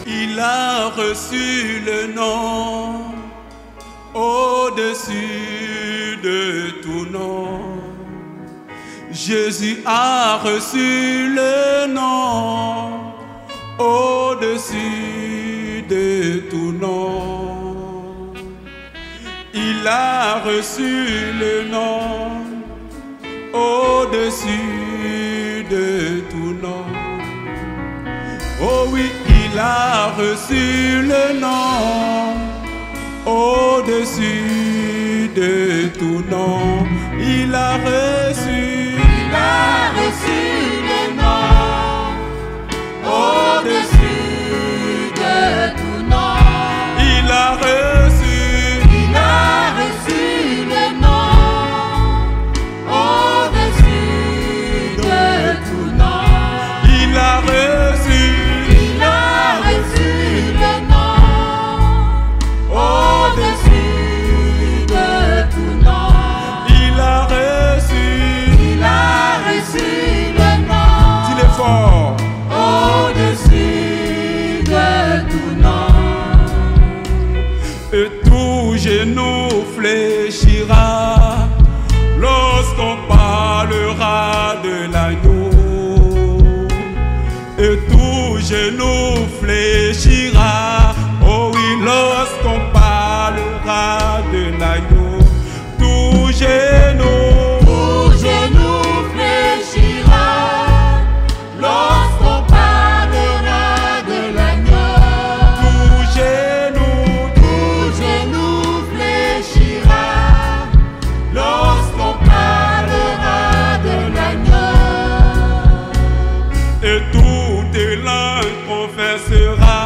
Il a reçu le nom au-dessus de tout nom. Jésus a reçu le nom au-dessus de tout nom. Il a reçu le nom au-dessus de tout nom. Oh oui, il a reçu le nom au-dessus de tout nom. Il a reçu le nom au-dessus de tout nom. Il a reçu le nom au-dessus de tout nom. Il a reçu le nom au-dessus de tout nom. Il a reçu le nom. Dis-le fort. Au-dessus de tout nom. Et tout genou fléchira lorsqu'on parlera de l'agneau. Et tout genou fléchira, oh oui, lorsqu'on parlera de l'agneau. Tout genou fléchira lorsqu'on parlera de l'agneau. Tout genou fléchira lorsqu'on parlera de l'agneau. et toute langue confessera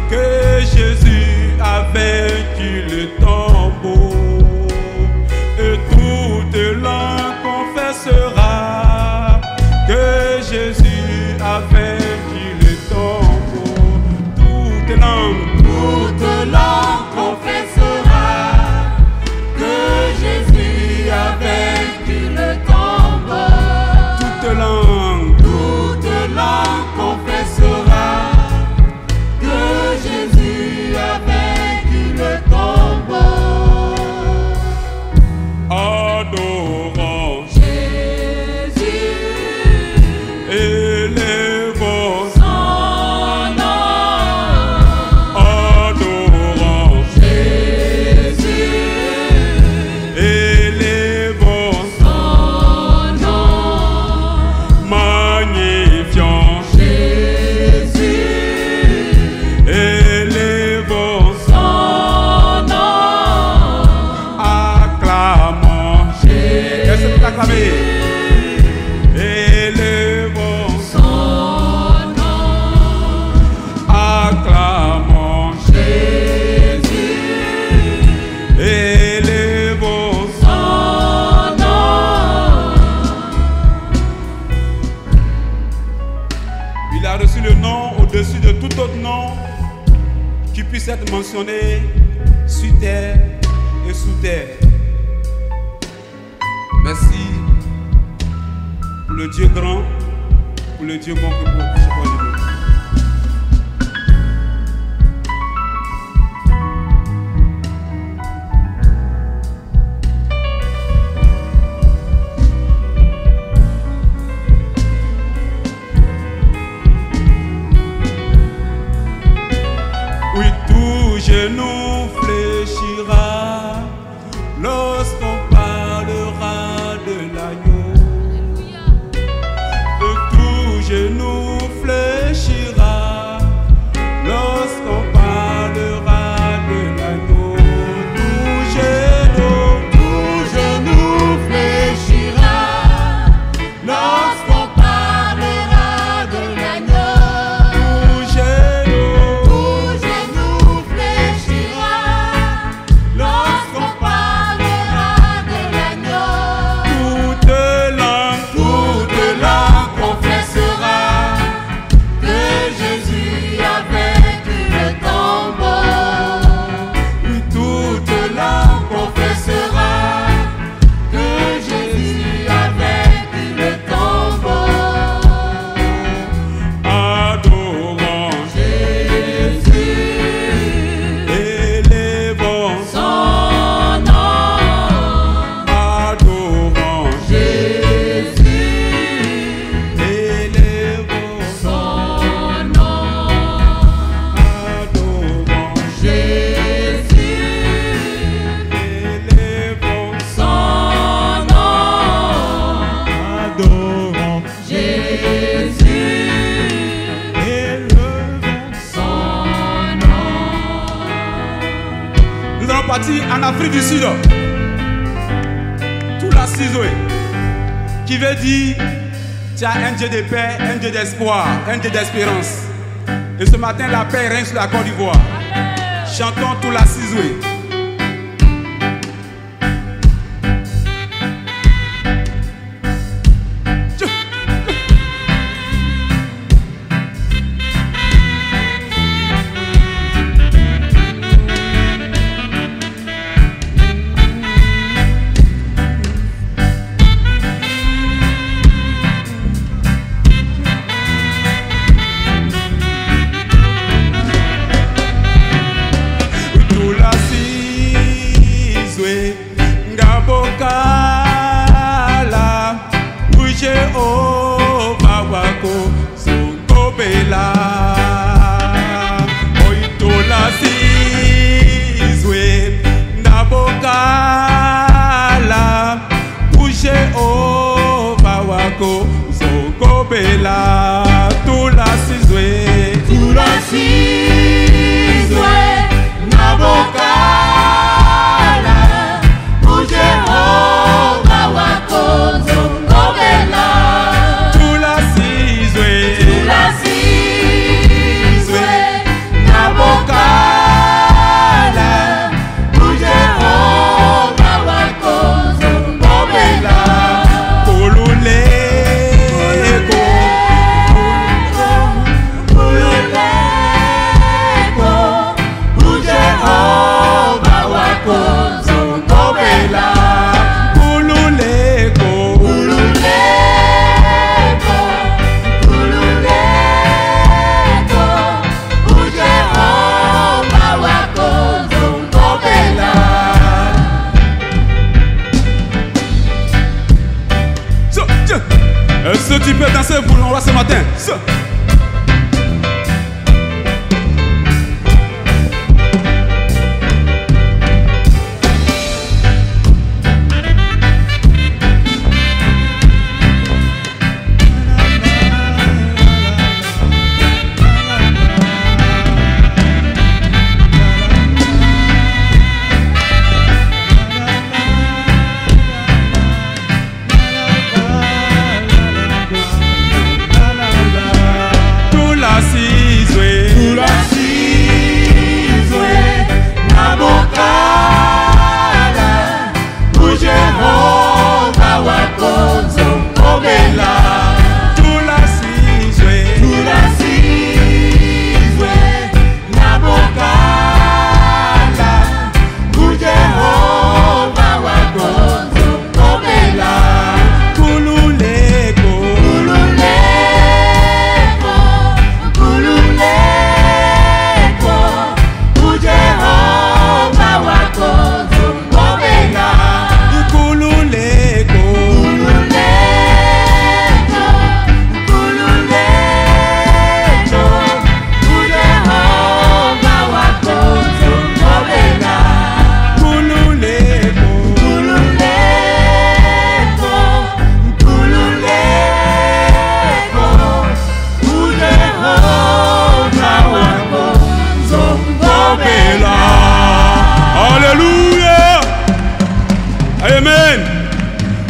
que Jésus a vaincu le tombeau. Et toute langue confessera que Jésus a vaincu le tombeau. Toute langue confessera que Jésus a vaincu le tombeau. toute langue Confessera que Jésus a vaincu le tombeau. adorons Jésus, élevons son nom. adorons Jésus, élevons son nom. magnifions Jésus, élevons son nom. acclamons Jésus, laissez-nous acclamer élevons son nom. acclamons Jésus, élevons son nom. il a reçu le nom au-dessus de tout autre nom qui puisse être mentionné sur terre et sous terre. Merci pour le Dieu grand, pour le Dieu bon que pour chaque fois de nous. Oui, tout genou fléchira lorsqu'on parlera de l'agneau. Et tout genou fléchira partir en Afrique du Sud. Tout la ciseau, qui veut dire tu as un Dieu de paix, un Dieu d'espoir, un Dieu d'espérance. Et ce matin, la paix règne sur la Côte d'Ivoire. Chantons tout la ciseau. Est-ce que tu peux danser pour le roi ce matin?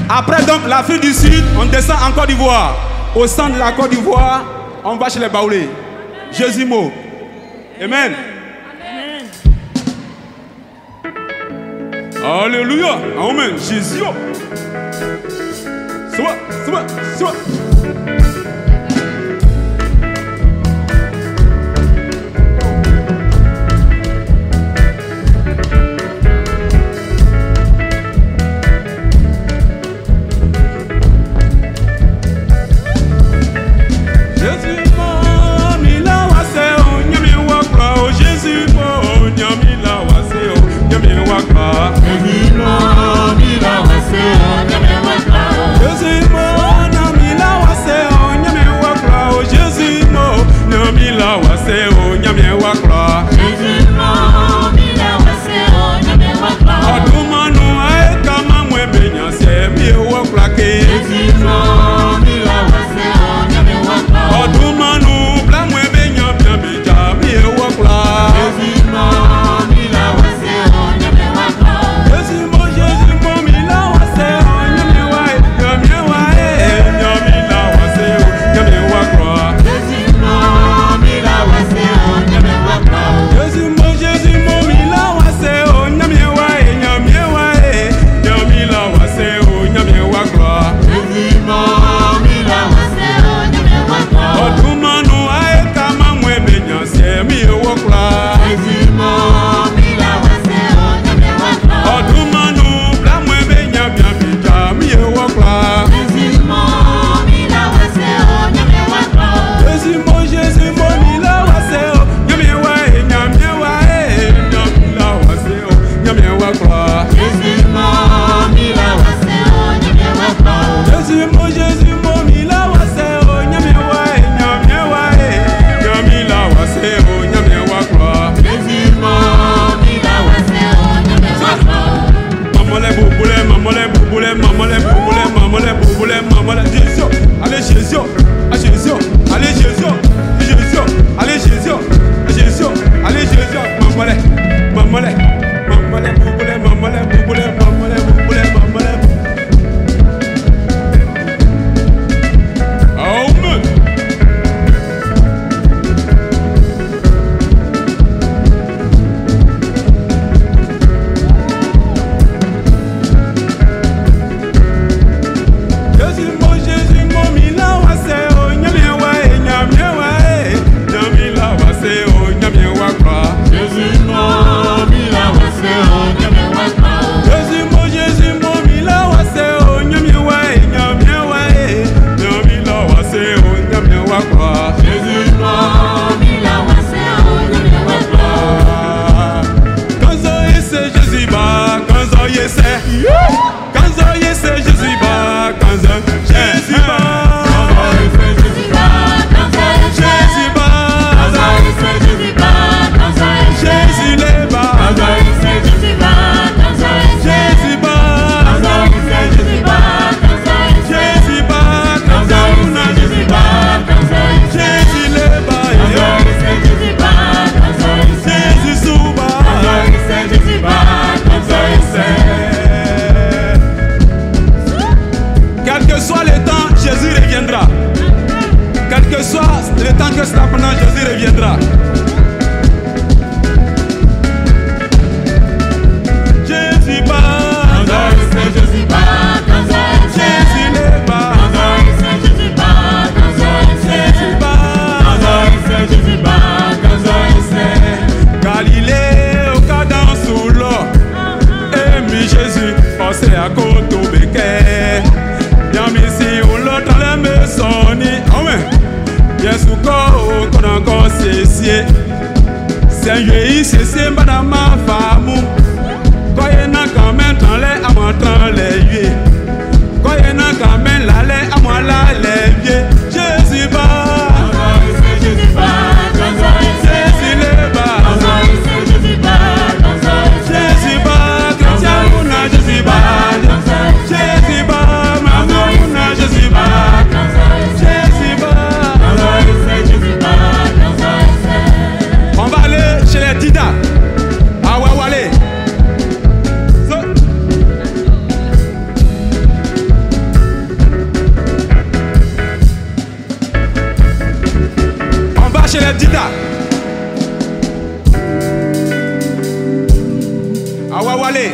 Après donc l'Afrique du Sud, on descend en Côte d'Ivoire. Au centre de la Côte d'Ivoire, on va chez les Baoulés. Jésus mot. Amen. Alléluia. Amen. Jésus. Soit. Jésus, mon ami, là, c'est à Koto Beke. Yamisi ou l'autre les maisons. Ah ouais. Yes ou ko qu'on encore c'est c'est yé c'est madame ma femme. Quoi y n'a quand même dans les à moi dans les yeux. Quoi y n'a quand même la les à moi la les vieux. Jésus ba. Jésus ba. Jésus le ba. Jésus ba. Jésus ba. Chrétien ou na Jésus ba. Jésus ba. Maman ou na Jésus ba. Jésus ba. On va aller chez les Dida. Ah ouais, allez. On va chez les Dida. Ah ouais, allez.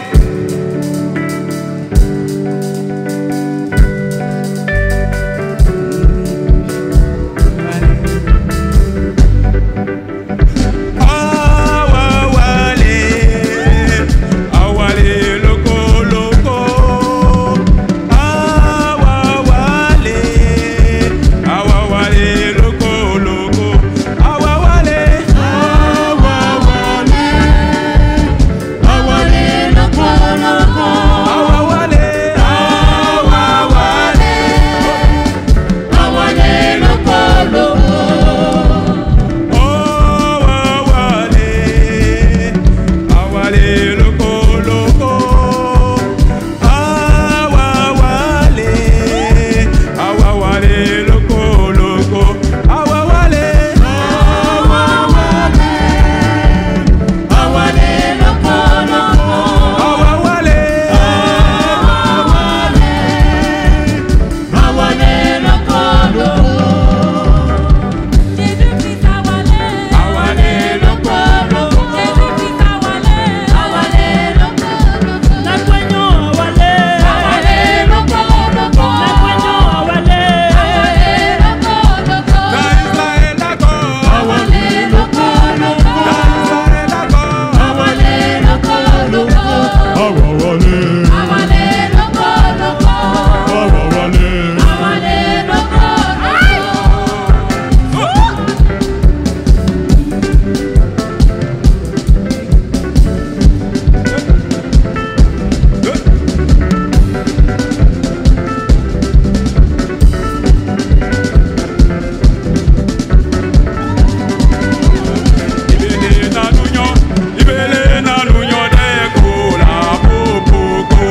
Ibele na nuyo de kola popo.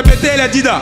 répéter les dida.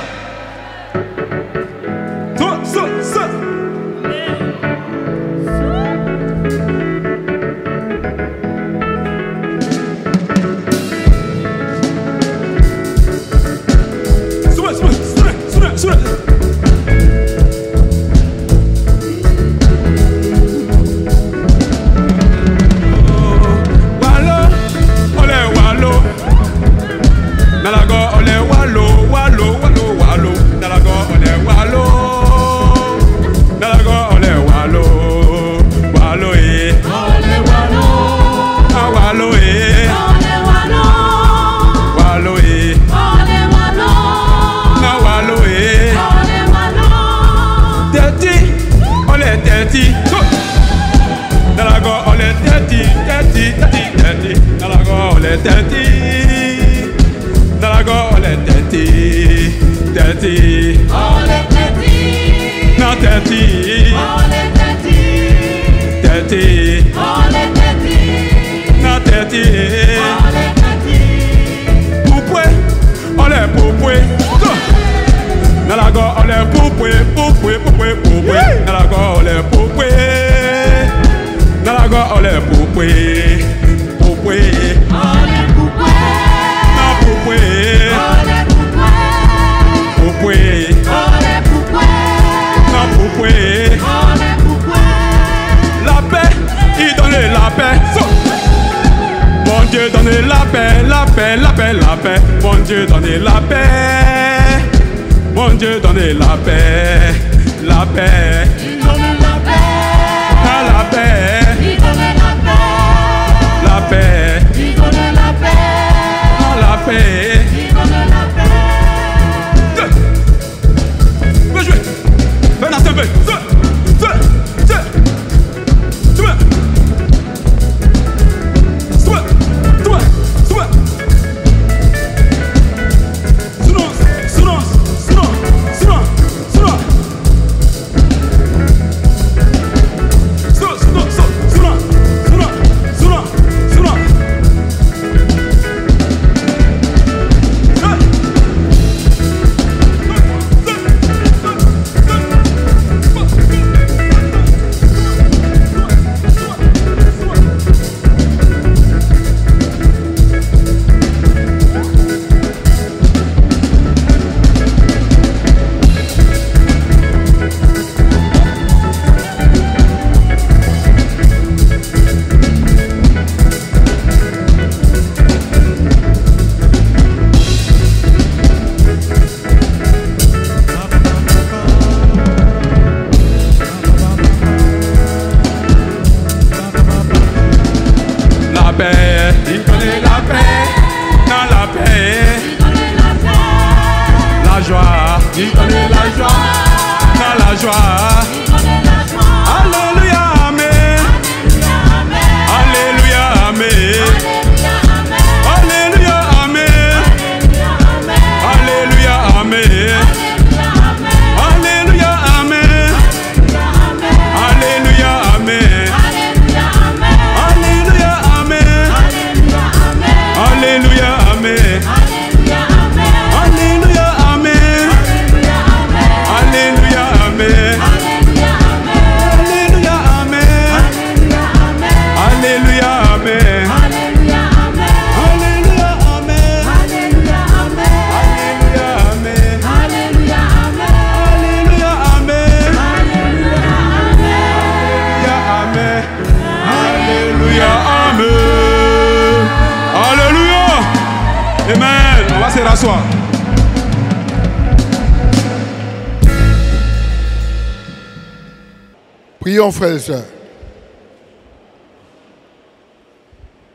Prions, frères et sœurs.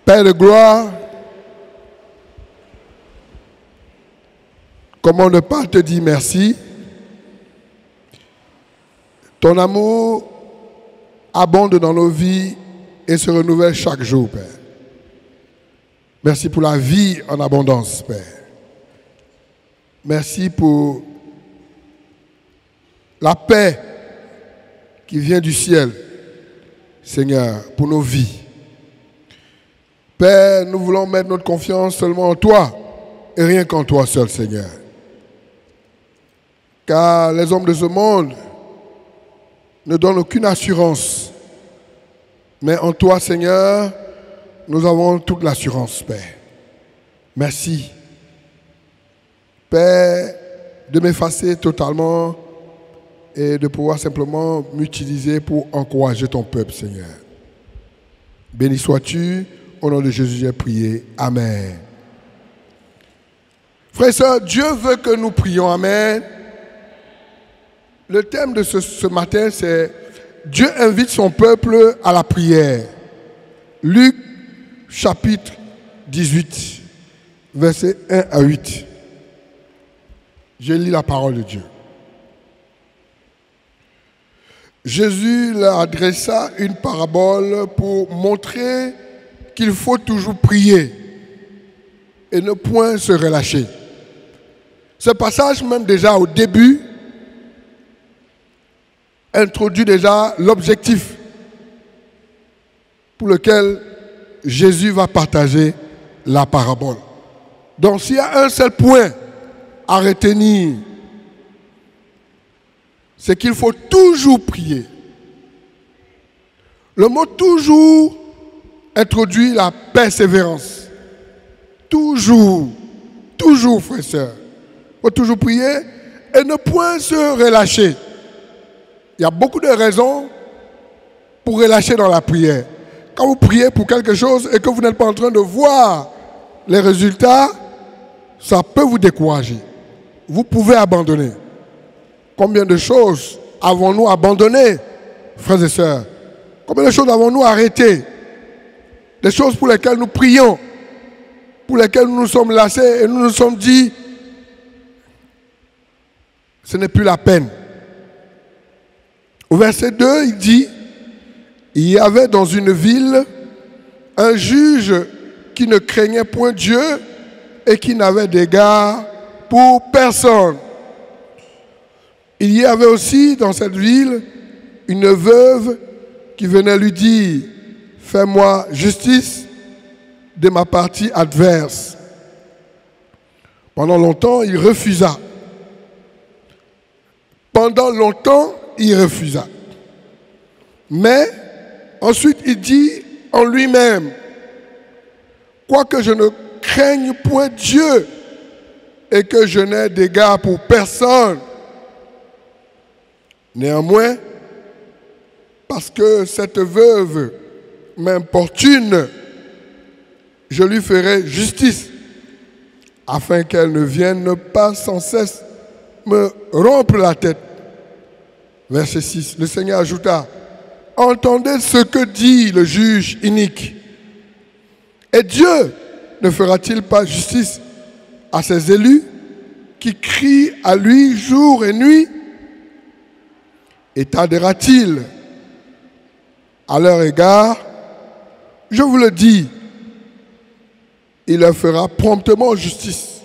Père de gloire, comment ne pas te dire merci? Ton amour abonde dans nos vies et se renouvelle chaque jour, Père. Merci pour la vie en abondance, Père. Merci pour la paix qui vient du ciel, Seigneur, pour nos vies. Père, nous voulons mettre notre confiance seulement en toi et rien qu'en toi seul, Seigneur. car les hommes de ce monde ne donnent aucune assurance. Mais en toi, Seigneur, nous avons toute l'assurance, Père. Merci, Père, de m'effacer totalement et de pouvoir simplement m'utiliser pour encourager ton peuple, Seigneur. Béni sois-tu, au nom de Jésus, j'ai prié. Amen. Frères et sœurs, Dieu veut que nous prions. Amen. Le thème de ce matin, c'est Dieu invite son peuple à la prière. Luc, chapitre 18, versets 1 à 8. Je lis la parole de Dieu. Jésus leur adressa une parabole pour montrer qu'il faut toujours prier et ne point se relâcher. Ce passage, même déjà au début, introduit déjà l'objectif pour lequel Jésus va partager la parabole. Donc s'il y a un seul point à retenir, c'est qu'il faut toujours prier. Le mot toujours introduit la persévérance. Toujours, frères et sœurs. Il faut toujours prier et ne point se relâcher. Il y a beaucoup de raisons pour relâcher dans la prière. Quand vous priez pour quelque chose et que vous n'êtes pas en train de voir les résultats, ça peut vous décourager. Vous pouvez abandonner. Combien de choses avons-nous abandonné, frères et sœurs? Combien de choses avons-nous arrêtées? Des choses pour lesquelles nous prions, pour lesquelles nous nous sommes lassés et nous nous sommes dit, ce n'est plus la peine. Au verset 2, il dit, il y avait dans une ville un juge qui ne craignait point Dieu et qui n'avait d'égard pour personne. Il y avait aussi dans cette ville une veuve qui venait lui dire, fais-moi justice de ma partie adverse. Pendant longtemps, il refusa. Mais ensuite, il dit en lui-même, quoique je ne craigne point Dieu et que je n'ai d'égard pour personne, néanmoins, parce que cette veuve m'importune, je lui ferai justice, afin qu'elle ne vienne pas sans cesse me rompre la tête. Verset 6, le Seigneur ajouta, entendez ce que dit le juge inique. Et Dieu ne fera-t-il pas justice à ses élus qui crient à lui jour et nuit? Et tardera-t-il à leur égard? Je vous le dis, il leur fera promptement justice.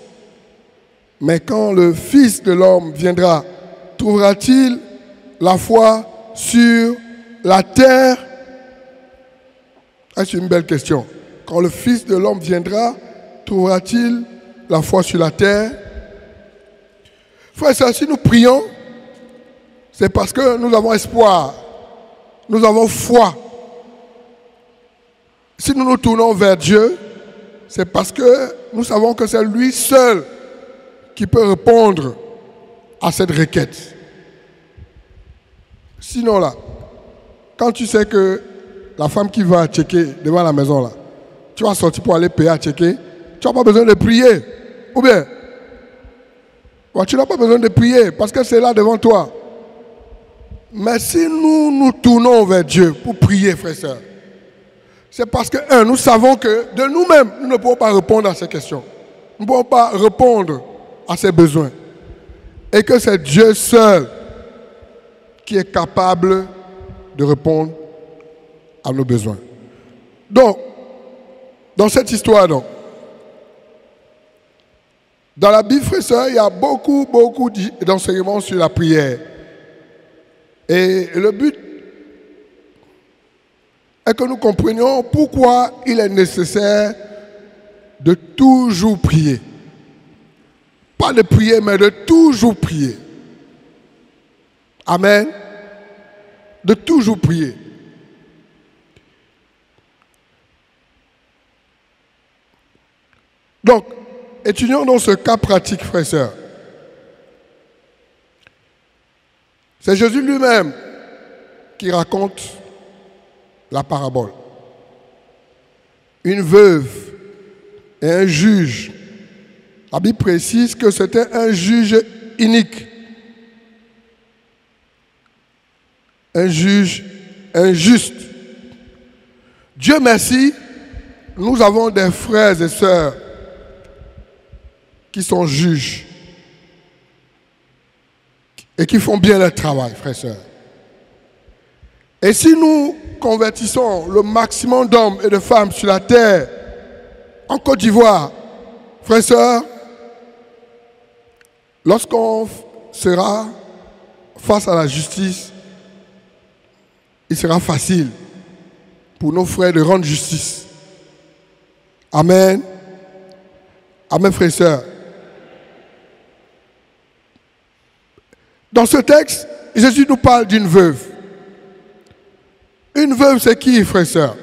Mais quand le Fils de l'homme viendra, trouvera-t-il la foi sur la terre? C'est une belle question. Quand le Fils de l'homme viendra, trouvera-t-il la foi sur la terre? Frères et sœurs, si nous prions, c'est parce que nous avons espoir, nous avons foi. Si nous nous tournons vers Dieu, c'est parce que nous savons que c'est lui seul qui peut répondre à cette requête. Sinon là, quand tu sais que la femme qui va checker devant la maison là, tu vas sortir pour aller payer à checker, tu n'as pas besoin de prier. Ou bien, tu n'as pas besoin de prier parce que c'est là devant toi. Mais si nous nous tournons vers Dieu pour prier, frères et sœurs, c'est parce que, nous savons que de nous-mêmes, nous ne pouvons pas répondre à ces questions. Nous ne pouvons pas répondre à ses besoins. Et que c'est Dieu seul qui est capable de répondre à nos besoins. Donc, dans cette histoire, dans la Bible, frères et sœurs, il y a beaucoup d'enseignements sur la prière. Et le but est que nous comprenions pourquoi il est nécessaire de toujours prier. Pas de prier, mais de toujours prier. Amen. De toujours prier. Donc, étudions dans ce cas pratique, frères et sœurs. C'est Jésus lui-même qui raconte la parabole. Une veuve et un juge. La Bible précise que c'était un juge inique. Un juge injuste. Dieu merci, nous avons des frères et sœurs qui sont juges et qui font bien leur travail, frères et sœurs. Et si nous convertissons le maximum d'hommes et de femmes sur la terre en Côte d'Ivoire, frères et sœurs, lorsqu'on sera face à la justice, il sera facile pour nos frères de rendre justice. Amen. Amen, frères et sœurs. Dans ce texte, Jésus nous parle d'une veuve. Une veuve, c'est qui, frères et sœurs?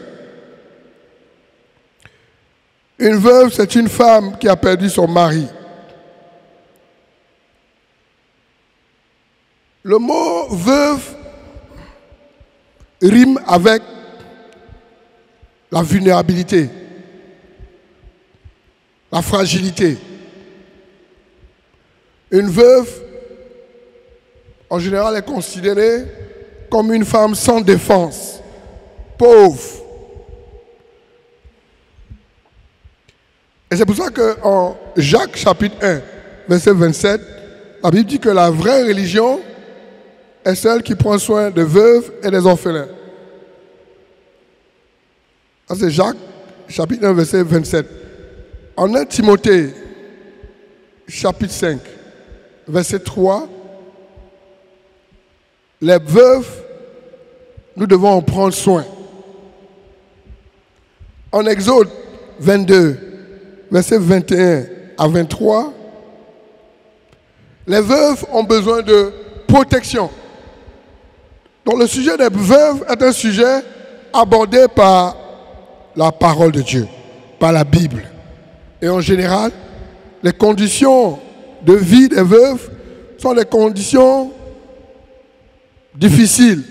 Une veuve, c'est une femme qui a perdu son mari. Le mot veuve rime avec la vulnérabilité, la fragilité. Une veuve, en général, est considérée comme une femme sans défense, pauvre. Et c'est pour ça qu'en Jacques chapitre 1, verset 27, la Bible dit que la vraie religion est celle qui prend soin des veuves et des orphelins. Ça, c'est Jacques chapitre 1, verset 27. En 1 Timothée chapitre 5, verset 3, les veuves, nous devons en prendre soin. En Exode 22, verset 21 à 23, les veuves ont besoin de protection. Donc le sujet des veuves est un sujet abordé par la parole de Dieu, par la Bible. Et en général, les conditions de vie des veuves sont des conditions difficiles.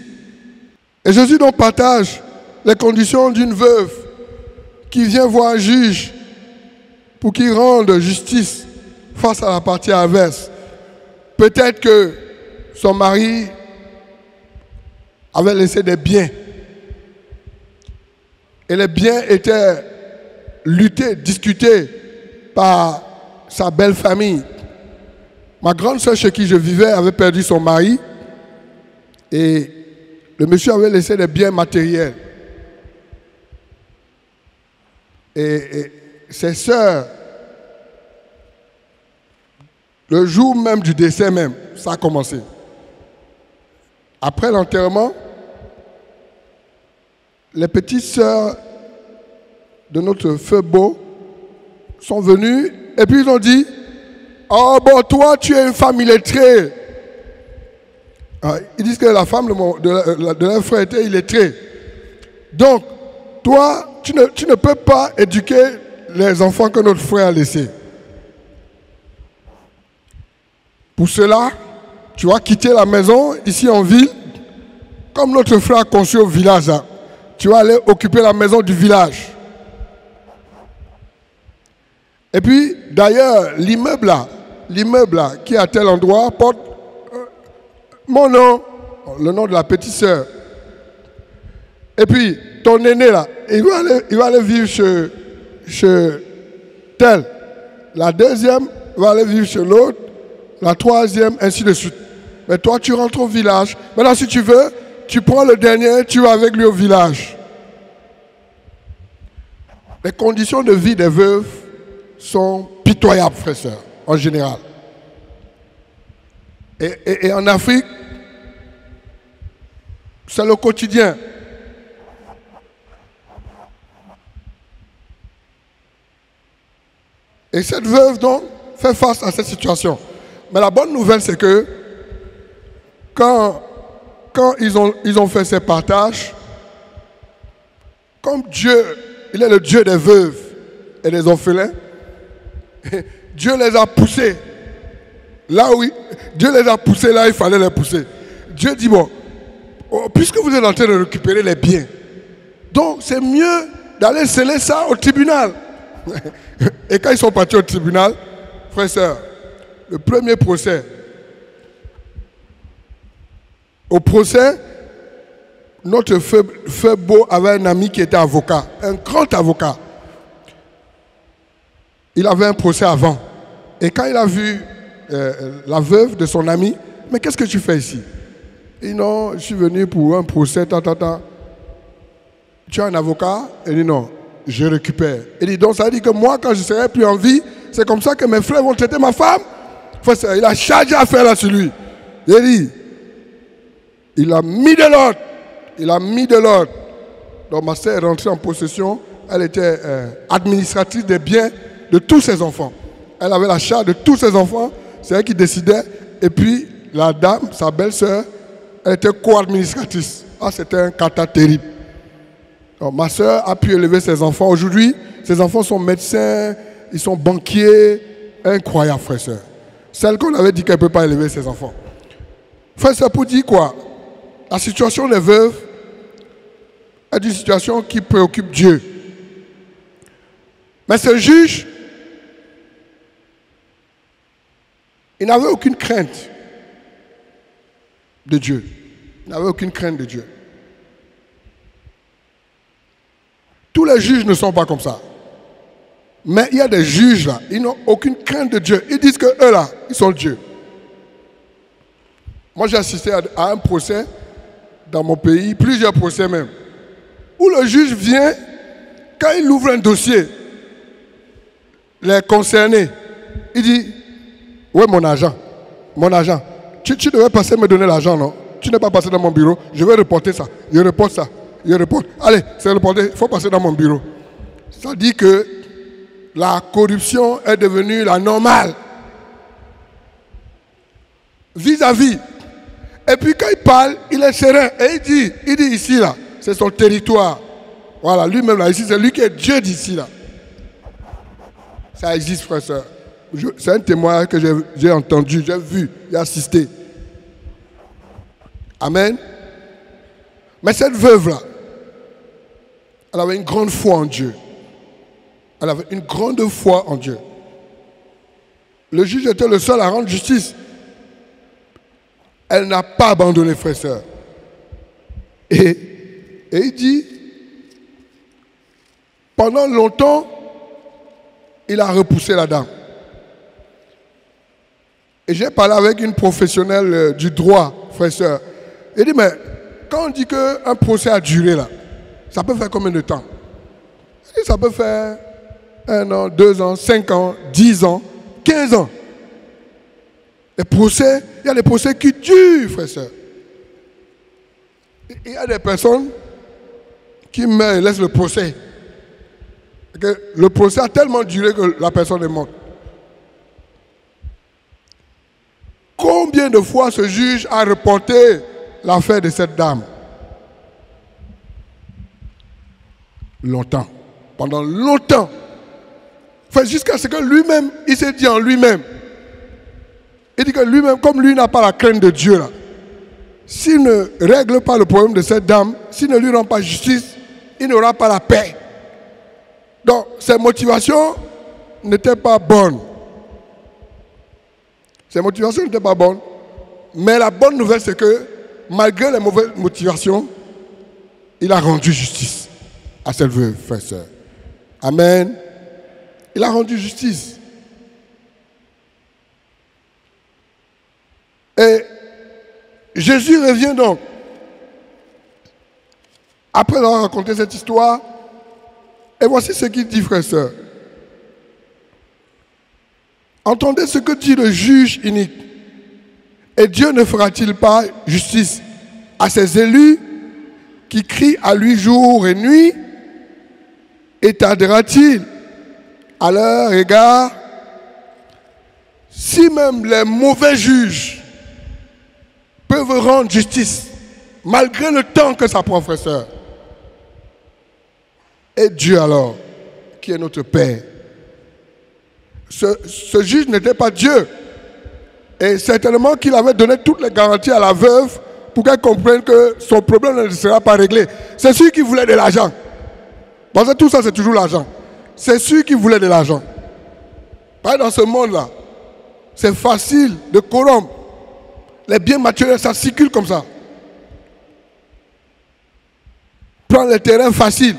Et Jésus donc partage les conditions d'une veuve qui vient voir un juge pour qu'il rende justice face à la partie adverse. Peut-être que son mari avait laissé des biens. Et les biens étaient luttés, discutés par sa belle famille. Ma grande sœur chez qui je vivais avait perdu son mari et le monsieur avait laissé des biens matériels. Et ses sœurs, le jour même du décès même, ça a commencé. Après l'enterrement, les petites sœurs de notre feu beau sont venues et puis ils ont dit « Oh bon, toi tu es une femme illettrée. » Ils disent que la femme de leur frère était illettrée. Donc, toi, tu ne peux pas éduquer les enfants que notre frère a laissés. Pour cela, tu vas quitter la maison ici en ville, comme notre frère a conçu au village. Hein. Tu vas aller occuper la maison du village. Et puis, d'ailleurs, l'immeuble là, qui est à tel endroit, porte mon nom, le nom de la petite sœur. Et puis, ton aîné là, il va aller vivre chez tel. La deuxième va aller vivre chez l'autre. La troisième, ainsi de suite. Mais toi, tu rentres au village. Maintenant, si tu veux, tu prends le dernier, tu vas avec lui au village. Les conditions de vie des veuves sont pitoyables, frères et sœurs, en général. Et en Afrique, c'est le quotidien. Et cette veuve, donc, fait face à cette situation. Mais la bonne nouvelle, c'est que quand quand ils ont fait ces partages, comme Dieu, il est le Dieu des veuves et des orphelins, Dieu les a poussés. Dieu les a poussés là où il fallait les pousser. Dieu dit, bon, puisque vous êtes en train de récupérer les biens, donc c'est mieux d'aller sceller ça au tribunal. Et quand ils sont partis au tribunal, frères et sœurs, le premier procès, au procès, notre frère Beau avait un ami qui était avocat, un grand avocat. Il avait un procès avant. Et quand il a vu la veuve de son ami, mais qu'est-ce que tu fais ici? Il dit non, je suis venu pour un procès, Tu as un avocat? Il dit non, je récupère. Il dit donc ça veut dire que moi, quand je serai plus en vie, c'est comme ça que mes frères vont traiter ma femme? Il a chargé à faire là sur lui. Il dit, il a mis de l'ordre. Il a mis de l'ordre. Donc ma sœur est rentrée en possession. Elle était administratrice des biens de tous ses enfants. Elle avait la charge de tous ses enfants. C'est elle qui décidait. Et puis la dame, sa belle-sœur, elle était co-administratrice. Ah, c'était un kata terrible. Donc, ma sœur a pu élever ses enfants. Aujourd'hui, ses enfants sont médecins, ils sont banquiers. Incroyable, frère et sœur. Celle qu'on avait dit qu'elle ne peut pas élever ses enfants. Frère et sœur, pour dire quoi? La situation des veuves est une situation qui préoccupe Dieu. Mais ce juge, il n'avait aucune crainte de Dieu. Il n'avait aucune crainte de Dieu. Tous les juges ne sont pas comme ça. Mais il y a des juges là, ils n'ont aucune crainte de Dieu. Ils disent que eux là, ils sont Dieu. Moi j'ai assisté à un procès dans mon pays, plusieurs procès même, où le juge vient, quand il ouvre un dossier, les concernés, il dit, ouais mon agent, tu devais passer me donner l'argent, non? Tu n'es pas passé dans mon bureau, je vais reporter ça, je reporte ça, je reporte. Allez, c'est reporté, il faut passer dans mon bureau. Ça dit que la corruption est devenue la normale. Vis-à-vis. Et puis quand il parle, il est serein. Et il dit ici là, c'est son territoire. Voilà, lui-même là, ici, c'est lui qui est Dieu d'ici là. Ça existe, frère et sœur. C'est un témoignage que j'ai entendu, j'ai vu, j'ai assisté. Amen. Mais cette veuve-là, elle avait une grande foi en Dieu. Elle avait une grande foi en Dieu. Le juge était le seul à rendre justice. Elle n'a pas abandonné, frère et sœur. Et il dit, pendant longtemps, il a repoussé la dame. Et j'ai parlé avec une professionnelle du droit, frère et sœur. Il dit, mais quand on dit qu'un procès a duré là, ça peut faire combien de temps? Il dit, ça peut faire 1 an, 2 ans, 5 ans, 10 ans, 15 ans. Les procès, il y a des procès qui durent, frère et sœur. Il y a des personnes qui meurent et laissent le procès. Le procès a tellement duré que la personne est morte. Combien de fois ce juge a reporté l'affaire de cette dame? Longtemps. Pendant longtemps. Enfin, jusqu'à ce que lui-même, il s'est dit en lui-même. Il dit que lui-même, comme lui n'a pas la crainte de Dieu là, s'il ne règle pas le problème de cette dame, s'il ne lui rend pas justice, il n'aura pas la paix. Donc, ses motivations n'étaient pas bonnes. Ses motivations n'étaient pas bonnes. Mais la bonne nouvelle, c'est que, malgré les mauvaises motivations, il a rendu justice à cette veuve, frère et sœur. Amen. Il a rendu justice. Et Jésus revient donc. Après avoir raconté cette histoire, et voici ce qu'il dit, frère et sœur. Entendez ce que dit le juge inique. Et Dieu ne fera-t-il pas justice à ses élus qui crient à lui jour et nuit? Et tardera-t-il à leur égard? Si même les mauvais juges peuvent rendre justice Malgré le temps que ça prend, frère et sœur. Et Dieu alors, qui est notre Père. Ce juge n'était pas Dieu. Et certainement qu'il avait donné toutes les garanties à la veuve pour qu'elle comprenne que son problème ne sera pas réglé. C'est sûr qu'il voulait de l'argent. Parce que tout ça, c'est toujours l'argent. C'est sûr qu'il voulait de l'argent. Dans ce monde-là, c'est facile de corrompre. Les biens matériels, ça circule comme ça. Prendre les terrains faciles.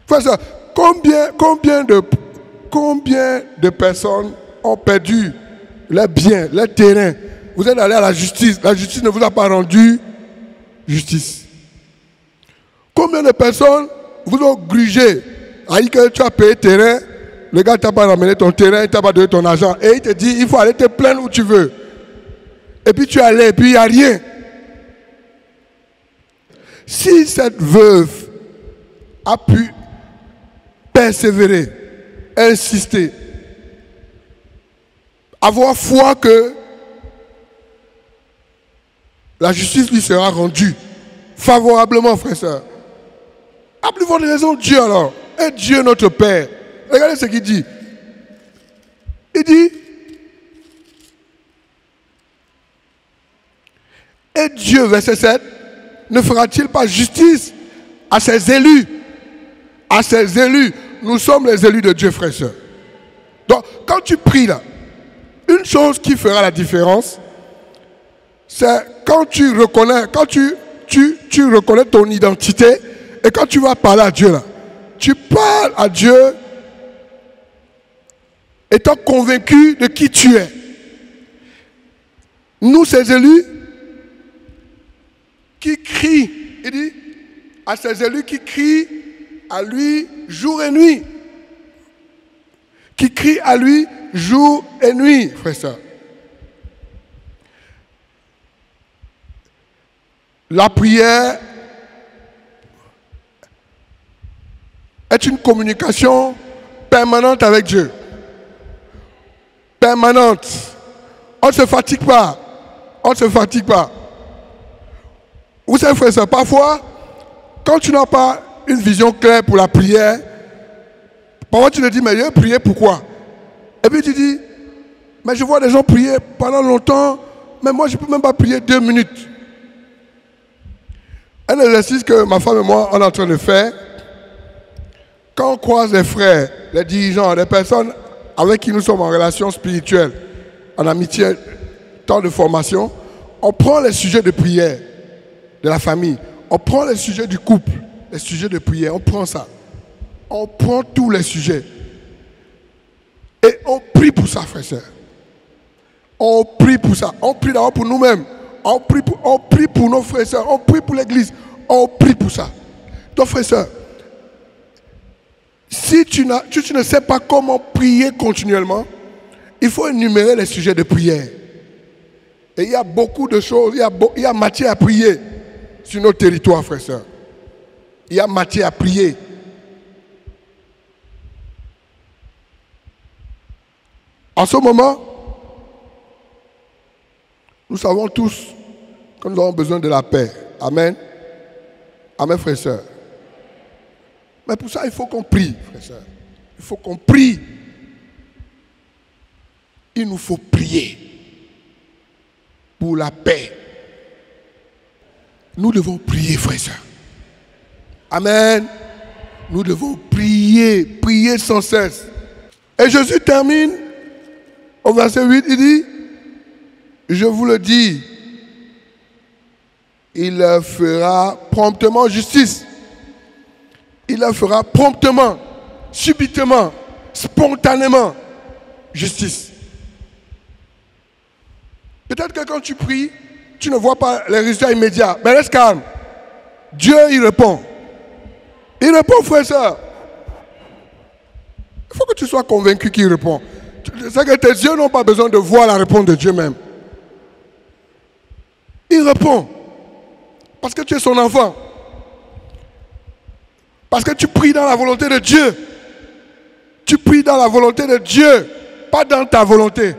Frère, combien de personnes ont perdu leurs biens, leurs terrains? Vous êtes allé à la justice ne vous a pas rendu justice. Combien de personnes vous ont grugé? A dit que tu as payé terrain, le gars t'a pas ramené ton terrain, il t'a pas donné ton argent, et il te dit il faut aller te plaindre où tu veux. Et puis tu es allé, et puis il n'y a rien. Si cette veuve a pu persévérer, insister, avoir foi que la justice lui sera rendue favorablement, frère et sœur. À plus forte raison, Dieu alors. Et Dieu notre Père. Regardez ce qu'il dit. Il dit, et Dieu, verset 7, ne fera-t-il pas justice à ses élus? À ses élus. Nous sommes les élus de Dieu, frère et sœur. Donc, quand tu pries là, une chose qui fera la différence, c'est quand tu reconnais, tu reconnais ton identité et quand tu vas parler à Dieu là, tu parles à Dieu étant convaincu de qui tu es. Nous, ces élus, qui crient, il dit, à ces élus qui crient à lui jour et nuit. Qui crient à lui jour et nuit, frère et sœur. La prière est une communication permanente avec Dieu. Permanente. On ne se fatigue pas. On ne se fatigue pas. Vous savez, frère et sœur, parfois, quand tu n'as pas une vision claire pour la prière, parfois tu te dis, mais je vais prier pourquoi? Et puis tu dis, mais je vois des gens prier pendant longtemps, mais moi je ne peux même pas prier 2 minutes. Un exercice que ma femme et moi on est en train de faire, quand on croise les frères, les dirigeants, les personnes avec qui nous sommes en relation spirituelle, en amitié, temps de formation, on prend les sujets de prière de la famille, on prend les sujets du couple, les sujets de prière, on prend ça. On prend tous les sujets. Et on prie pour ça, frère et sœur. On prie pour ça. On prie d'abord pour nous-mêmes. On prie pour nos frères et sœurs. On prie pour l'église. On prie pour ça. Donc, frère et sœur, si tu ne sais pas comment prier continuellement, il faut énumérer les sujets de prière. Et il y a beaucoup de choses, il y a matière à prier sur notre territoire, frère et sœur. Il y a matière à prier. En ce moment, nous savons tous que nous avons besoin de la paix. Amen. Amen, frère et sœur. Mais pour ça, il faut qu'on prie, frère et sœur. Il faut qu'on prie. Il nous faut prier pour la paix. Nous devons prier, frère et sœur. Amen. Nous devons prier, prier sans cesse. Et Jésus termine au verset 8, il dit, je vous le dis, il leur fera promptement justice. Il leur fera promptement, subitement, spontanément justice. Peut-être que quand tu pries, tu ne vois pas les résultats immédiats. Mais reste calme. Dieu, il répond. Il répond, frère et sœur. Il faut que tu sois convaincu qu'il répond. C'est que tes yeux n'ont pas besoin de voir la réponse de Dieu même. Il répond. Parce que tu es son enfant. Parce que tu pries dans la volonté de Dieu. Tu pries dans la volonté de Dieu, pas dans ta volonté.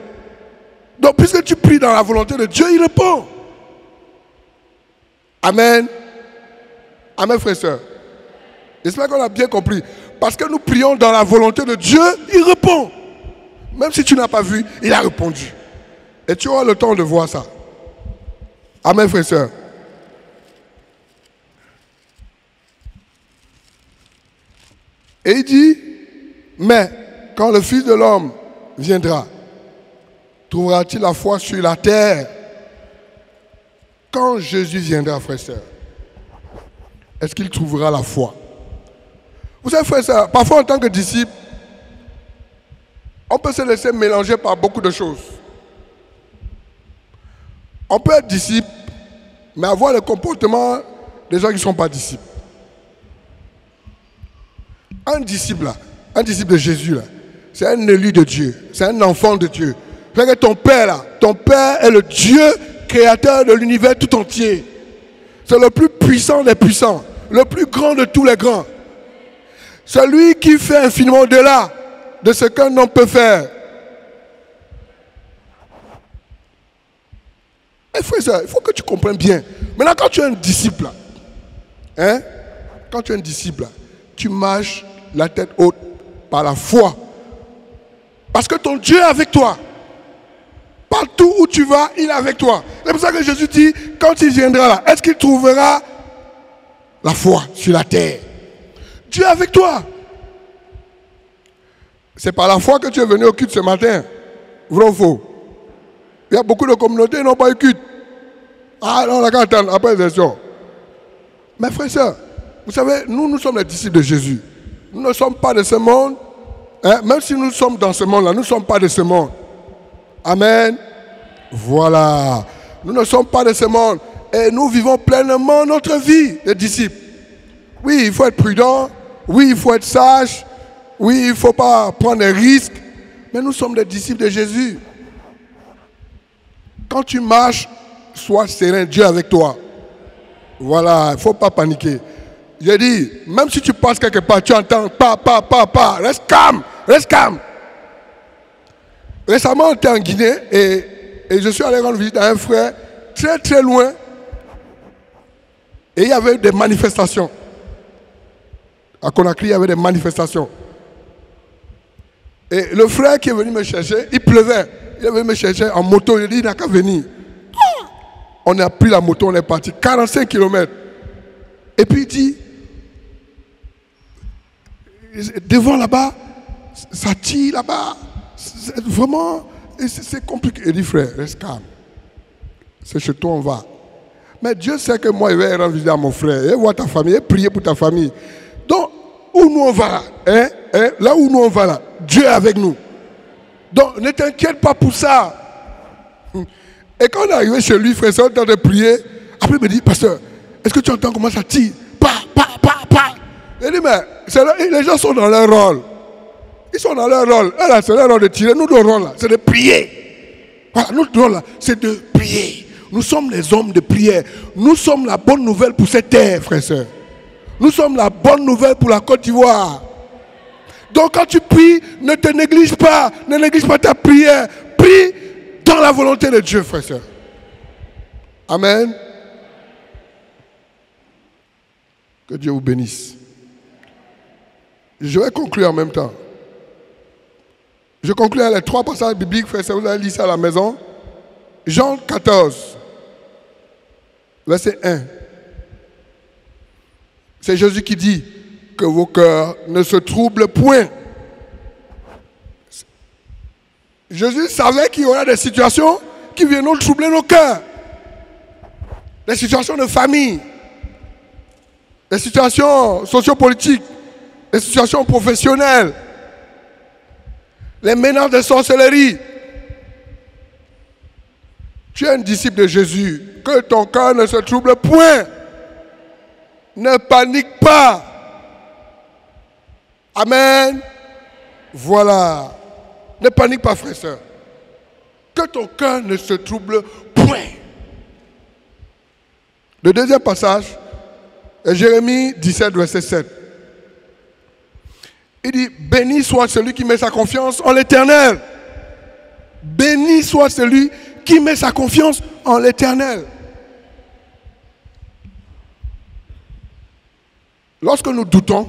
Donc, puisque tu pries dans la volonté de Dieu, il répond. Amen. Amen, frères et sœurs. J'espère qu'on a bien compris. Parce que nous prions dans la volonté de Dieu, il répond. Même si tu n'as pas vu, il a répondu. Et tu auras le temps de voir ça. Amen, frères et sœurs. Et il dit, mais quand le Fils de l'homme viendra, trouvera-t-il la foi sur la terre? Quand Jésus viendra, frères et sœurs, est-ce qu'il trouvera la foi? Vous savez, frères et sœurs, parfois en tant que disciple, on peut se laisser mélanger par beaucoup de choses. On peut être disciple, mais avoir le comportement des gens qui ne sont pas disciples. Un disciple de Jésus, c'est un élu de Dieu, c'est un enfant de Dieu. Regarde ton Père est le Dieu créateur de l'univers tout entier. C'est le plus puissant des puissants, le plus grand de tous les grands. Celui qui fait infiniment au-delà de ce qu'un homme peut faire. Et frère, ça, il faut que tu comprennes bien. Maintenant, quand tu es un disciple, tu marches la tête haute par la foi. Parce que ton Dieu est avec toi. Partout où tu vas, il est avec toi. C'est pour ça que Jésus dit, quand il viendra là, est-ce qu'il trouvera la foi sur la terre? Dieu est avec toi. C'est par la foi que tu es venu au culte ce matin. Vrai ou faux? Il y a beaucoup de communautés qui n'ont pas eu culte. Ah non, on a qu'à attendre après les élections. Mes frères et sœurs, vous savez, nous sommes les disciples de Jésus. Nous ne sommes pas de ce monde. Même si nous sommes dans ce monde-là, nous ne sommes pas de ce monde. Amen. Voilà. Nous ne sommes pas de ce monde. Et nous vivons pleinement notre vie de disciples. Oui, il faut être prudent. Oui, il faut être sage. Oui, il ne faut pas prendre des risques. Mais nous sommes des disciples de Jésus. Quand tu marches, sois serein, Dieu est avec toi. Voilà, il ne faut pas paniquer. J'ai dit, même si tu passes quelque part, tu entends pas, reste calme, reste calme. Récemment, on était en Guinée et je suis allé rendre visite à un frère très très loin. Et il y avait des manifestations. À Conakry, il y avait des manifestations. Et le frère qui est venu me chercher, il pleuvait. Il est venu me chercher en moto, il a dit, il n'a qu'à venir. On a pris la moto, on est parti 45 km. Et puis il dit, devant là-bas, ça tire là-bas. Vraiment, c'est compliqué. Il dit, frère, reste calme. C'est chez toi, on va. Mais Dieu sait que moi, il va rendre visite à mon frère. Il va voir ta famille, il va prier pour ta famille. Donc, où nous on va là, là où nous on va là, Dieu est avec nous. Donc, ne t'inquiète pas pour ça. Et quand on est arrivé chez lui, frère, on est en train de prier. Après, il me dit, pasteur, est-ce que tu entends comment ça tire? Pa. Il dit, mais les gens sont dans leur rôle. Ils sont dans leur rôle. Là, c'est leur rôle de tirer. Nous, notre rôle, là, c'est de prier. Voilà, notre rôle, là, c'est de prier. Nous sommes les hommes de prière. Nous sommes la bonne nouvelle pour cette terre, frères et sœurs. Nous sommes la bonne nouvelle pour la Côte d'Ivoire. Donc, quand tu pries, ne te néglige pas. Ne néglige pas ta prière. Prie dans la volonté de Dieu, frères et sœurs. Amen. Que Dieu vous bénisse. Je vais conclure en même temps. Je conclue les 3 passages bibliques, frère, vous allez lire ça à la maison. Jean 14, verset 1. C'est Jésus qui dit que vos cœurs ne se troublent point. Jésus savait qu'il y aura des situations qui viendront troubler nos cœurs. Des situations de famille, des situations sociopolitiques, des situations professionnelles, les menaces de sorcellerie. Tu es un disciple de Jésus, que ton cœur ne se trouble point. Ne panique pas. Amen. Voilà. Ne panique pas, frère et sœur. Que ton cœur ne se trouble point. Le deuxième passage est Jérémie 17, verset 7. Il dit, béni soit celui qui met sa confiance en l'Éternel. Béni soit celui qui met sa confiance en l'Éternel. lorsque nous doutons,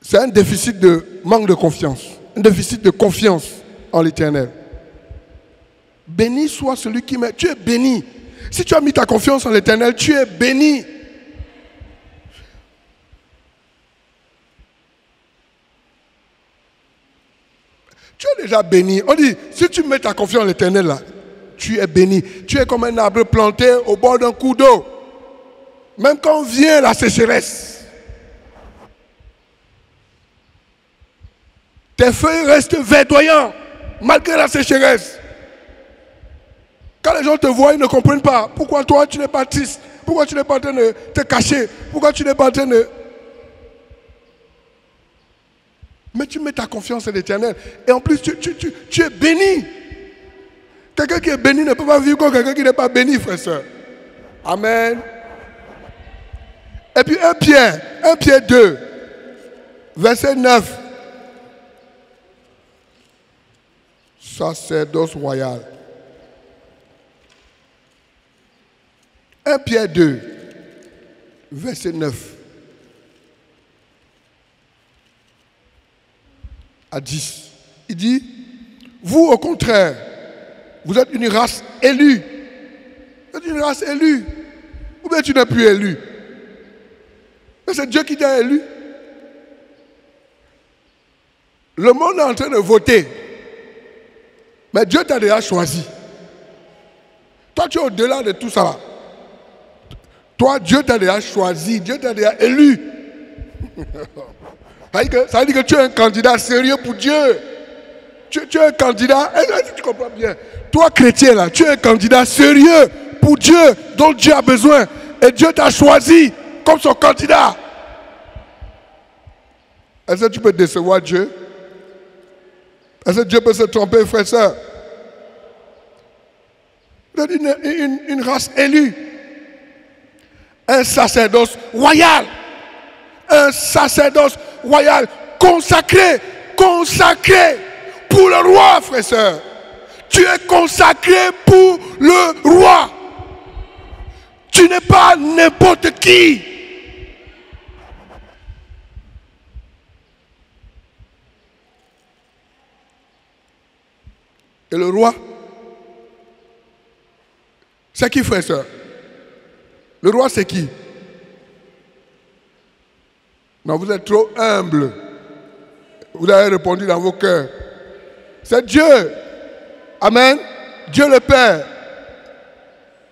c'est un déficit de manque de confiance, un déficit de confiance en l'Éternel. Béni soit celui qui met. Tu es béni. Si tu as mis ta confiance en l'Éternel, tu es béni. Tu es déjà béni. On dit, si tu mets ta confiance en l'Éternel, là, tu es béni. Tu es comme un arbre planté au bord d'un cours d'eau. Même quand vient la sécheresse, tes feuilles restent verdoyantes malgré la sécheresse. Quand les gens te voient, ils ne comprennent pas. Pourquoi toi, tu n'es pas triste? Pourquoi tu n'es pas en train de te cacher? Pourquoi tu n'es pas en train de... Mais tu mets ta confiance en l'Éternel. Et en plus, tu es béni. Quelqu'un qui est béni ne peut pas vivre comme quelqu'un qui n'est pas béni, frère et soeur. Amen. Et puis 1 Pierre 2, verset 9. Sacerdoce royal. 1 Pierre 2, verset 9 à 10. Il dit, vous au contraire, vous êtes une race élue. Vous êtes une race élue. Ou bien tu n'es plus élu. Mais c'est Dieu qui t'a élu. Le monde est en train de voter. Mais Dieu t'a déjà choisi. Toi, tu es au-delà de tout ça là. Toi, Dieu t'a déjà choisi. Dieu t'a déjà élu. Ça veut dire que tu es un candidat sérieux pour Dieu. Tu es un candidat, tu comprends bien. Toi, chrétien là, tu es un candidat sérieux pour Dieu, dont Dieu a besoin. Et Dieu t'a choisi comme son candidat. Est-ce que tu peux décevoir Dieu? Est-ce que Dieu peut se tromper, frère et soeur? Une race élue. Un sacerdoce royal. Un sacerdoce royal consacré pour le roi, frère et soeur. Tu es consacré pour le roi. Tu n'es pas n'importe qui. Et le roi, c'est qui, frère et soeur? Le roi, c'est qui? Non, vous êtes trop humble. Vous avez répondu dans vos cœurs. C'est Dieu. Amen. Dieu le Père.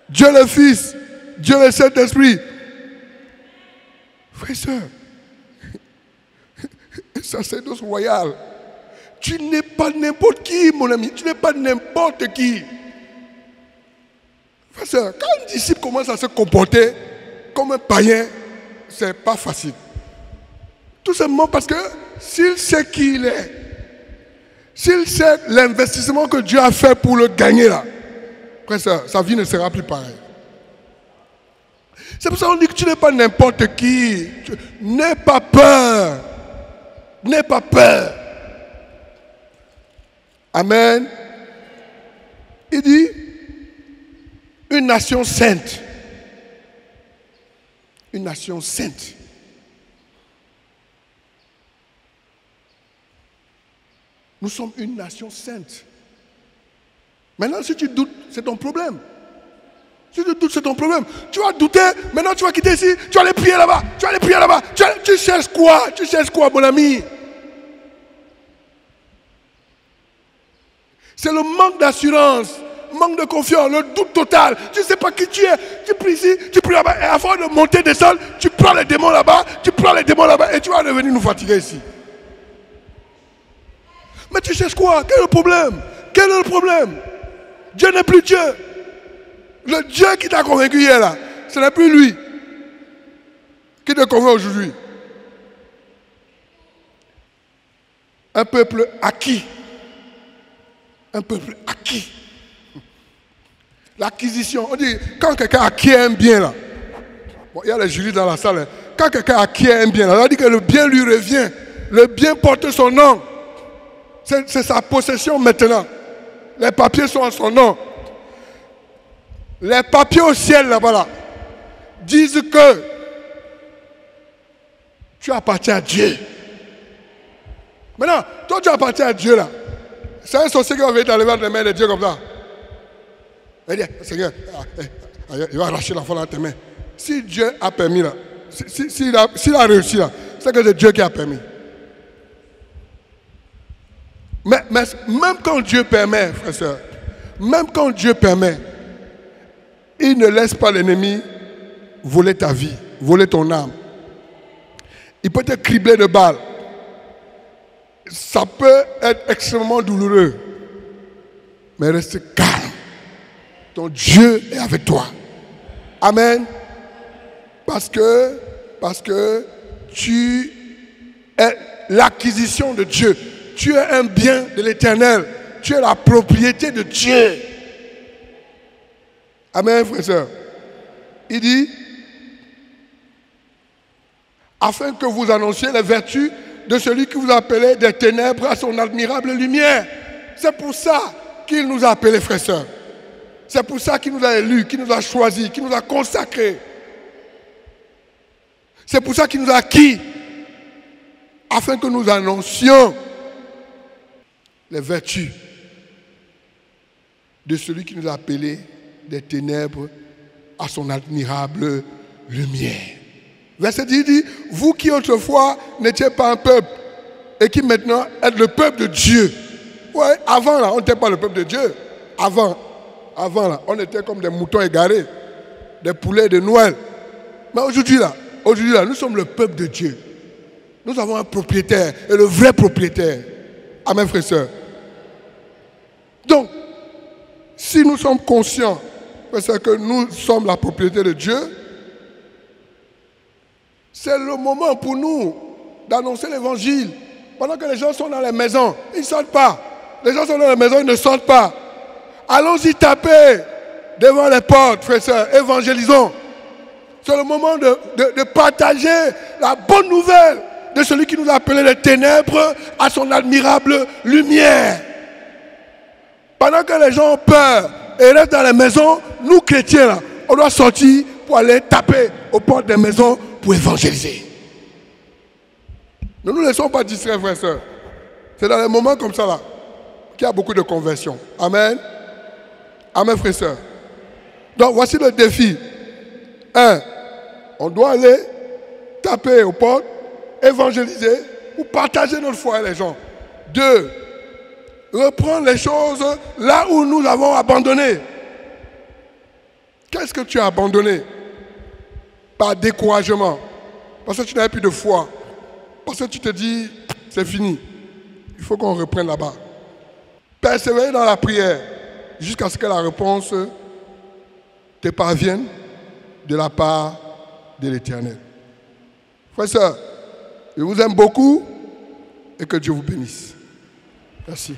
Dieu le Fils. Dieu le Saint-Esprit. Frère et soeur, sacerdoce royal. Tu n'es pas n'importe qui, mon ami. Tu n'es pas n'importe qui. Frère et soeur, quand un disciple commence à se comporter comme un païen, c'est pas facile. Tout simplement parce que s'il sait qui il est, s'il sait l'investissement que Dieu a fait pour le gagner là, frère, sa vie ne sera plus pareille. C'est pour ça qu'on dit que tu n'es pas n'importe qui. N'aie pas peur. N'aie pas peur. Amen. Il dit, une nation sainte. Une nation sainte. Nous sommes une nation sainte. Maintenant, si tu doutes, c'est ton problème. Si tu doutes, c'est ton problème. Tu vas douter, maintenant tu vas quitter ici, tu vas aller prier là-bas, tu vas aller prier là-bas. Tu cherches quoi? Tu cherches quoi, mon ami? C'est le manque d'assurance, manque de confiance, le doute total. Tu ne sais pas qui tu es. Tu pries ici, tu pries là-bas, et avant de monter, descendre, tu prends les démons là-bas, et tu vas revenir nous fatiguer ici. Mais tu cherches quoi? Quel est le problème? Quel est le problème? Dieu n'est plus Dieu. Le Dieu qui t'a convaincu hier là, ce n'est plus lui qui te convainc aujourd'hui. Un peuple acquis. Un peuple acquis. L'acquisition. On dit, quand quelqu'un acquiert un bien là, bon, il y a les juristes dans la salle, hein. Quand quelqu'un acquiert un bien là, ça dit que le bien lui revient. Le bien porte son nom. C'est sa possession maintenant. Les papiers sont en son nom. Les papiers au ciel là-bas là, disent que tu appartiens à Dieu. Maintenant, toi tu appartiens à Dieu là. C'est un sorcier qui va venir t'enlever dans les mains de Dieu comme ça. Il dit, Seigneur, il va arracher l'enfant dans tes mains. Si Dieu a permis là, s'il a réussi là, c'est que c'est Dieu qui a permis. Mais même quand Dieu permet, frère et soeur, même quand Dieu permet, il ne laisse pas l'ennemi voler ta vie, voler ton âme. Il peut te cribler de balles. Ça peut être extrêmement douloureux. Mais reste calme. Ton Dieu est avec toi. Amen. Parce que tu es l'acquisition de Dieu. Tu es un bien de l'Éternel. Tu es la propriété de Dieu. Amen, frère et soeur. Il dit, afin que vous annonciez les vertus de celui qui vous a appelé des ténèbres à son admirable lumière. C'est pour ça qu'il nous a appelés, frères et sœurs. C'est pour ça qu'il nous a élus, qu'il nous a choisis, qu'il nous a consacrés. C'est pour ça qu'il nous a acquis, afin que nous annoncions les vertus de celui qui nous a appelés des ténèbres à son admirable lumière. Verset 10 dit, vous qui autrefois n'étiez pas un peuple et qui maintenant êtes le peuple de Dieu. Ouais, avant là, on n'était pas le peuple de Dieu. Avant là, on était comme des moutons égarés, des poulets de Noël. Mais aujourd'hui là, nous sommes le peuple de Dieu. Nous avons un propriétaire, et le vrai propriétaire. Amen, frères et sœurs. Donc, si nous sommes conscients que nous sommes la propriété de Dieu, c'est le moment pour nous d'annoncer l'évangile. Pendant que les gens sont dans les maisons, ils ne sortent pas. Les gens sont dans les maisons, ils ne sortent pas. Allons-y taper devant les portes, frères et sœurs, évangélisons. C'est le moment de partager la bonne nouvelle de celui qui nous a appelés les ténèbres à son admirable lumière. Pendant que les gens ont peur et restent dans les maisons, nous chrétiens, là, on doit sortir pour aller taper aux portes des maisons pour évangéliser. Ne nous laissons pas distraire, frères et sœurs. C'est dans les moments comme ça là qu'il y a beaucoup de conversions. Amen. Amen, frères et sœurs. Donc voici le défi. 1. On doit aller taper aux portes, évangéliser ou partager notre foi avec les gens. 2. Reprendre les choses là où nous avons abandonné. Qu'est-ce que tu as abandonné? Par découragement. Parce que tu n'avais plus de foi. Parce que tu te dis, c'est fini. Il faut qu'on reprenne là-bas. Persévérer dans la prière jusqu'à ce que la réponse te parvienne de la part de l'Éternel. Frères et sœurs, je vous aime beaucoup et que Dieu vous bénisse. Merci.